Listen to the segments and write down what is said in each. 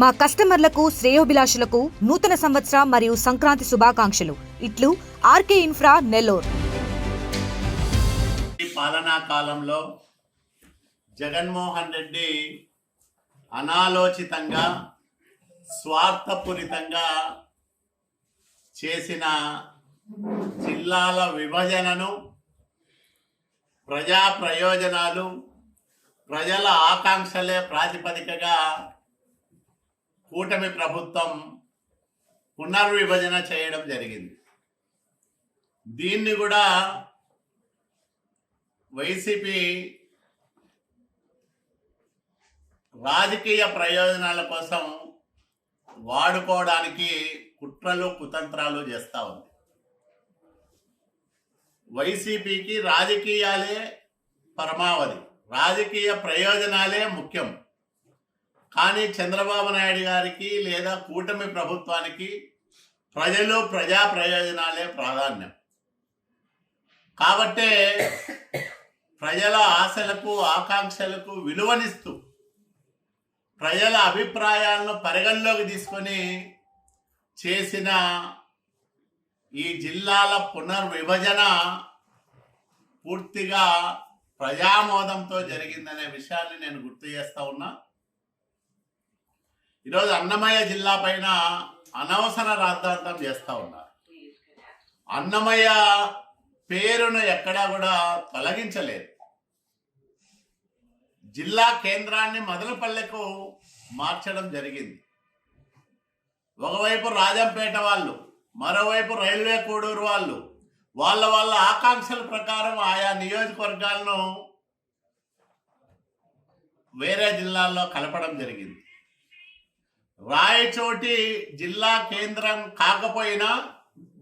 మా కస్టమర్లకు శ్రేయోభిలాషులకు నూతన సంవత్సర మరియు సంక్రాంతి శుభాకాంక్షలు. ఇట్లు ఆర్కే ఇన్ఫ్రా నెల్లూరు. ఈ పాలనా కాలంలో జగన్మోహన్ రెడ్డి అనాలోచితంగా స్వార్థపూరితంగా చేసిన జిల్లాల విభజనను ప్రజా ప్రయోజనాలు ప్రజల ఆకాంక్షలే ప్రాతిపదికగా కూటమి ప్రభుత్వం పునర్విభజన చేయడం జరిగింది. దీన్ని కూడా వైసీపీ రాజకీయ ప్రయోజనాల కోసం వాడుకోవడానికి కుట్రలు కుతంత్రాలు చేస్తూ ఉంది. వైసీపీకి రాజకీయాలే పరమావధి, రాజకీయ ప్రయోజనాలే ముఖ్యం. కానీ చంద్రబాబు నాయుడు గారికి లేదా కూటమి ప్రభుత్వానికి ప్రజలు ప్రజా ప్రయోజనాలే ప్రాధాన్యం. కాబట్టే ప్రజల ఆశలకు ఆకాంక్షలకు విలువనిస్తూ ప్రజల అభిప్రాయాలను పరిగణలోకి తీసుకొని చేసిన ఈ జిల్లాల పునర్విభజన పూర్తిగా ప్రజామోదంతో జరిగిందనే విషయాన్ని నేను గుర్తు చేస్తా ఉన్నా. ఈరోజు అన్నమయ్య జిల్లా పైన అనవసర రాద్ధాంతం చేస్తూ ఉన్నారు. అన్నమయ్య పేరును ఎక్కడా కూడా తొలగించలేదు. జిల్లా కేంద్రాన్ని మదనపల్లెకు మార్చడం జరిగింది. ఒకవైపు రాజంపేట వాళ్ళు, మరోవైపు రైల్వే కోడూరు వాళ్ళు వాళ్ళ ఆకాంక్షల ప్రకారం ఆయా నియోజకవర్గాలను వేరే జిల్లాల్లో కలపడం జరిగింది. రాయచోటి జిల్లా కేంద్రం కాకపోయినా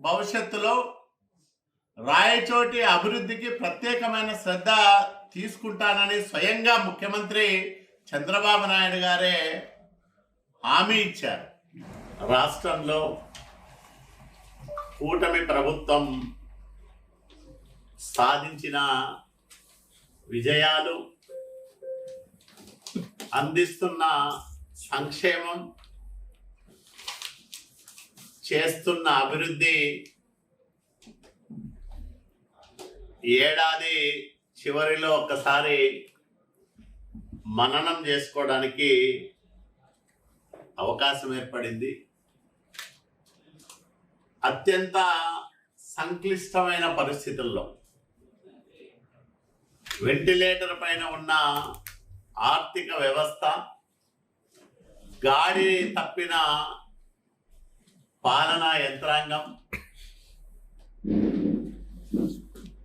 భవిష్యత్తులో రాయచోటి అభివృద్ధికి ప్రత్యేకమైన శ్రద్ధ తీసుకుంటానని స్వయంగా ముఖ్యమంత్రి చంద్రబాబు నాయుడు గారే హామీ ఇచ్చారు. రాష్ట్రంలో కూటమి ప్రభుత్వం సాధించిన విజయాలు, అందిస్తున్న సంక్షేమం, చేస్తున్న అభివృద్ధి ఏడాది చివరిలో ఒక్కసారి మననం చేసుకోవడానికి అవకాశం ఏర్పడింది. అత్యంత సంక్లిష్టమైన పరిస్థితుల్లో వెంటిలేటర్ పైన ఉన్న ఆర్థిక వ్యవస్థ, గాడి తప్పిన పాలనా యంత్రాంగం,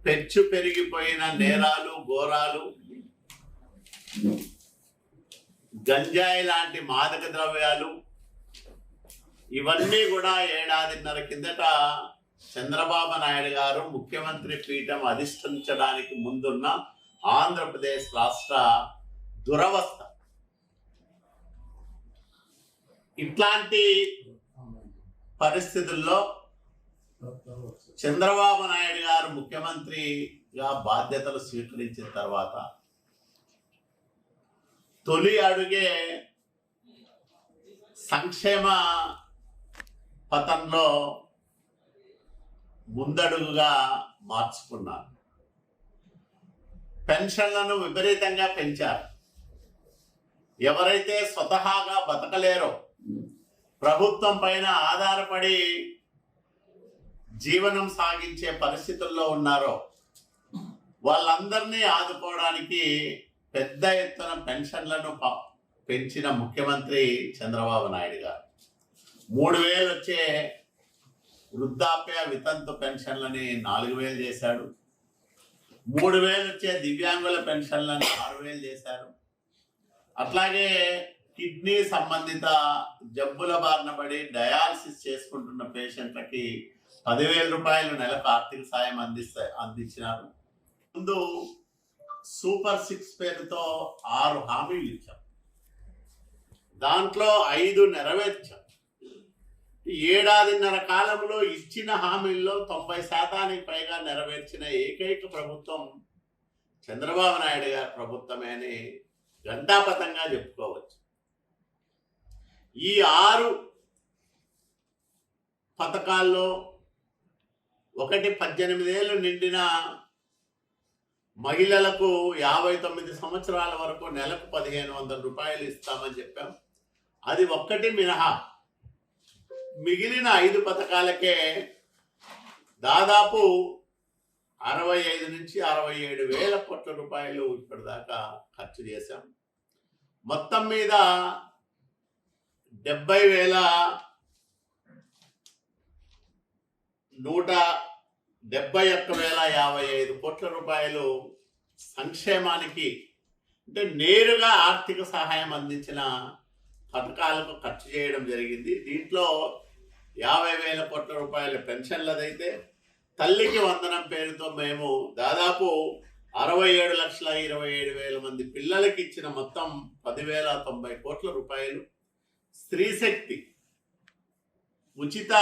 పెచ్చు పెరిగిపోయిన నేరాలు ఘోరాలు, గంజాయి లాంటి మాదక ద్రవ్యాలు, ఇవన్నీ కూడా ఏడాదిన్నర కిందట చంద్రబాబు నాయుడు గారు ముఖ్యమంత్రి పీఠం అధిష్ఠించడానికి ముందున్న ఆంధ్రప్రదేశ్ రాష్ట్ర దురవస్థ. ఇట్లాంటి పరిస్థితుల్లో చంద్రబాబు నాయుడు గారు ముఖ్యమంత్రిగా బాధ్యతలు స్వీకరించిన తర్వాత తొలి అడుగే సంక్షేమ పథంలో ముందడుగుగా మార్చుకున్నారు. పెన్షన్లను విపరీతంగా పెంచారు. ఎవరైతే స్వతహాగా బతకలేరో, ప్రభుత్వం పైన ఆధారపడి జీవనం సాగించే పరిస్థితుల్లో ఉన్నారో వాళ్ళందరినీ ఆదుకోవడానికి పెద్ద ఎత్తున పెన్షన్లను పెంచిన ముఖ్యమంత్రి చంద్రబాబు నాయుడు గారు. 3,000 వచ్చే వృద్ధాప్య వితంతు పెన్షన్లని 4,000 చేశాడు. 3,000 వచ్చే దివ్యాంగుల పెన్షన్లను 6,000 చేశారు. అట్లాగే కిడ్నీ సంబంధిత జబ్బుల బారిన పడి డయాలసిస్ చేసుకుంటున్న పేషెంట్లకి 10,000 రూపాయలు నెలకు ఆర్థిక సాయం అందించినారు. ముందు సూపర్ 6 పేరుతో 6 హామీలు ఇచ్చాం. దాంట్లో 5 నెరవేర్చాం. ఏడాదిన్నర కాలంలో ఇచ్చిన హామీల్లో 90% పైగా నెరవేర్చిన ఏకైక ప్రభుత్వం చంద్రబాబు నాయుడు గారి ప్రభుత్వమే అని ఘంటాపథంగా చెప్పుకోవచ్చు. ఈ 6 పథకాల్లో ఒకటి 18 ఏళ్ళు నిండిన మహిళలకు 59 సంవత్సరాల వరకు నెలకు 1500 రూపాయలు ఇస్తామని చెప్పాం. అది ఒక్కటి మినహా మిగిలిన 5 పథకాలకే దాదాపు 65 నుంచి 67 వేల కోట్ల రూపాయలు ఇప్పటిదాకా ఖర్చు చేశాం. మొత్తం మీద 171,055 కోట్ల రూపాయలు సంక్షేమానికి అంటే నేరుగా ఆర్థిక సహాయం అందించిన పథకాలకు ఖర్చు చేయడం జరిగింది. దీంట్లో 50,000 కోట్ల రూపాయల పెన్షన్లదైతే తల్లికి వందనం పేరుతో మేము దాదాపు 67,27,000 మంది పిల్లలకి ఇచ్చిన మొత్తం 10,090 కోట్ల రూపాయలు. స్త్రీశక్తి ఉచిత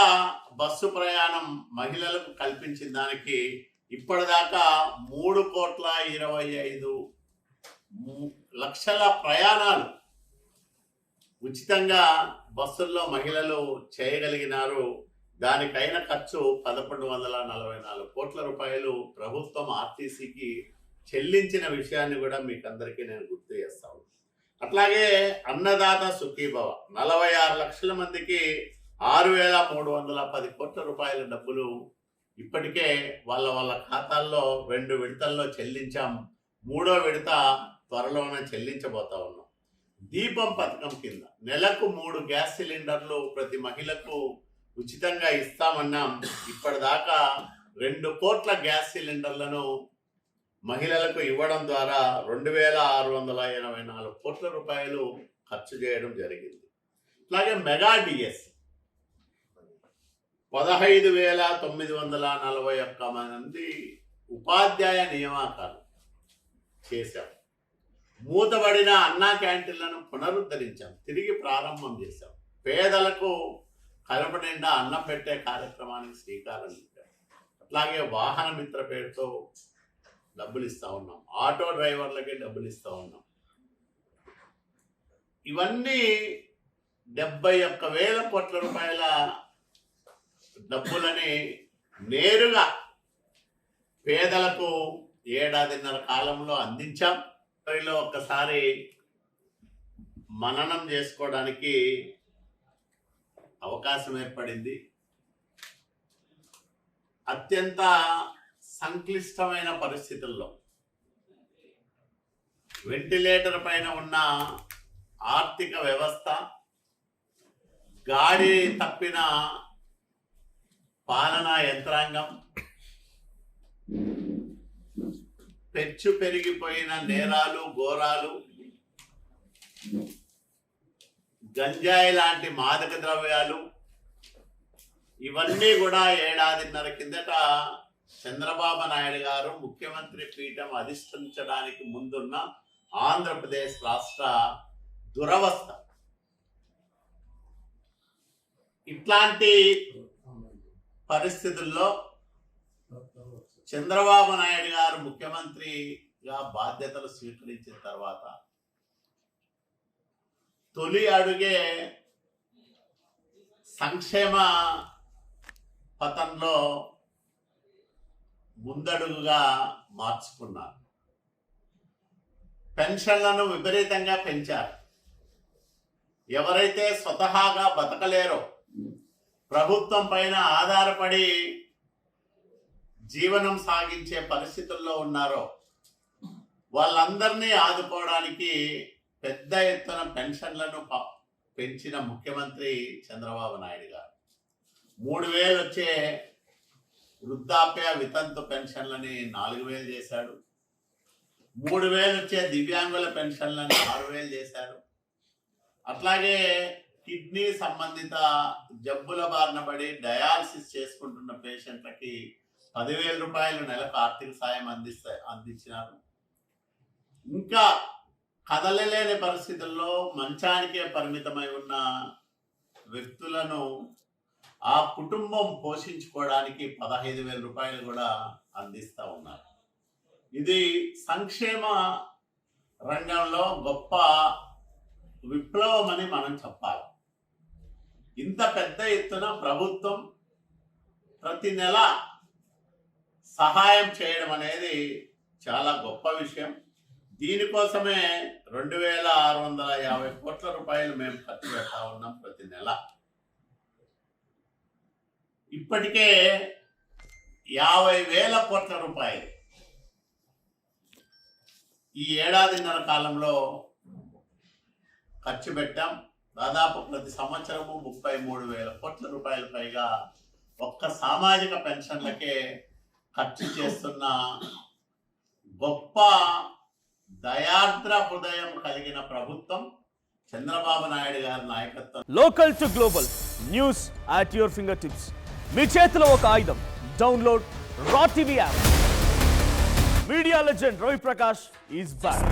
బస్సు ప్రయాణం మహిళలకు కల్పించిన దానికి ఇప్పటిదాకా 3,25,00,000 ప్రయాణాలు ఉచితంగా బస్సుల్లో మహిళలు చేయగలిగినారు. దానికైన ఖర్చు 1,144 కోట్ల రూపాయలు ప్రభుత్వం ఆర్టీసీకి చెల్లించిన విషయాన్ని కూడా మీకు అందరికీ నేను గుర్తు చేస్తాను. అట్లాగే అన్నదాత సుఖీభవ 46 లక్షల మందికి 6,310 కోట్ల రూపాయల డబ్బులు ఇప్పటికే వాళ్ళ ఖాతాల్లో 2 విడతల్లో చెల్లించాం. 3వ విడత త్వరలోనే చెల్లించబోతా ఉన్నాం. దీపం పథకం కింద నెలకు 3 గ్యాస్ సిలిండర్లు ప్రతి మహిళకు ఉచితంగా ఇస్తామన్నాం. ఇప్పటిదాకా 2 కోట్ల గ్యాస్ సిలిండర్లను మహిళలకు ఇవ్వడం ద్వారా 2,684 కోట్ల రూపాయలు ఖర్చు చేయడం జరిగింది. అలాగే మెగా డిఎస్ 15,941 మంది ఉపాధ్యాయ నియామకాలు చేశాం. మూతబడిన అన్నా క్యాంటీన్లను పునరుద్ధరించాం, తిరిగి ప్రారంభం చేశాం. పేదలకు కడుపు నిండా అన్నం పెట్టే కార్యక్రమానికి శ్రీకారం చుట్టాం. అట్లాగే వాహన మిత్ర పేరుతో డబ్బులు ఇస్తూ ఉన్నాం, ఆటో డ్రైవర్లకి డబ్బులు ఇస్తూ ఉన్నాం. ఇవన్నీ 71,000 కోట్ల రూపాయల డబ్బులని నేరుగా పేదలకు ఏడాదిన్నర కాలంలో అందించాం. వారిలో ఒక్కసారి మననం చేసుకోవడానికి అవకాశం ఏర్పడింది. అత్యంత సంక్లిష్టమైన పరిస్థితుల్లో వెంటిలేటర్ పైన ఉన్న ఆర్థిక వ్యవస్థ, గాడి తప్పిన పాలనా యంత్రాంగం, పెచ్చు పెరిగిపోయిన నేరాలు ఘోరాలు, గంజాయి లాంటి మాదక ద్రవ్యాలు, ఇవన్నీ కూడా ఏడాదిన్నర కిందట చంద్రబాబు నాయుడు గారు ముఖ్యమంత్రి పీఠం అధిష్ఠించడానికి ముందున్న ఆంధ్రప్రదేశ్ రాష్ట్ర దురవస్థ. ఇట్లాంటి పరిస్థితుల్లో చంద్రబాబు నాయుడు గారు ముఖ్యమంత్రిగా బాధ్యతలు స్వీకరించిన తర్వాత తొలి అడుగే సంక్షేమ పథంలో ముందడుగుగా మార్చుకున్నారు. పెన్షన్లను విపరీతంగా పెంచారు. ఎవరైతే స్వతహాగా బతకలేరో, ప్రభుత్వం పైన ఆధారపడి జీవనం సాగించే పరిస్థితుల్లో ఉన్నారో వాళ్ళందరినీ ఆదుకోవడానికి పెద్ద ఎత్తున పెన్షన్లను పెంచిన ముఖ్యమంత్రి చంద్రబాబు నాయుడు గారు. 3,000 వచ్చే వృద్ధాప్య వితంతు పెన్షన్లని 4,000 చేశాడు. 3,000 వచ్చే దివ్యాంగుల పెన్షన్లను 6,000 చేశాడు. అట్లాగే కిడ్నీ సంబంధిత జబ్బుల బారిన పడి డయాలసిస్ చేసుకుంటున్న పేషెంట్లకి 10,000 రూపాయలు నెలకు ఆర్థిక సాయం అందించినారు. ఇంకా కదలలేని పరిస్థితుల్లో మంచానికే పరిమితమై ఉన్న వ్యక్తులను ఆ కుటుంబం పోషించుకోవడానికి 15,000 రూపాయలు కూడా అందిస్తూ ఉన్నారు. ఇది సంక్షేమ రంగంలో గొప్ప విప్లవం అని మనం చెప్పాలి. ఇంత పెద్ద ఎత్తున ప్రభుత్వం ప్రతి నెల సహాయం చేయడం అనేది చాలా గొప్ప విషయం. దీనికోసమే 2,650 కోట్ల రూపాయలు మేము ఖర్చు పెడతా ఉన్నాం ప్రతి నెల. ఇప్పటికే 50,000 కోట్ల రూపాయలు ఈ ఏడాదిన్నర కాలంలో ఖర్చు పెట్టాం. దాదాపు ప్రతి సంవత్సరము 33,000 కోట్ల రూపాయల పైగా ఒక్క సామాజిక పెన్షన్లకే ఖర్చు చేస్తున్న గొప్ప దయార్ద్ర హృదయం కలిగిన ప్రభుత్వం చంద్రబాబు నాయుడు గారి నాయకత్వం. Local to global news at your fingertips. మీ చేతిలో ఒక ఆయుధం. Download Raw TV app. Media legend Ravi Prakash is back.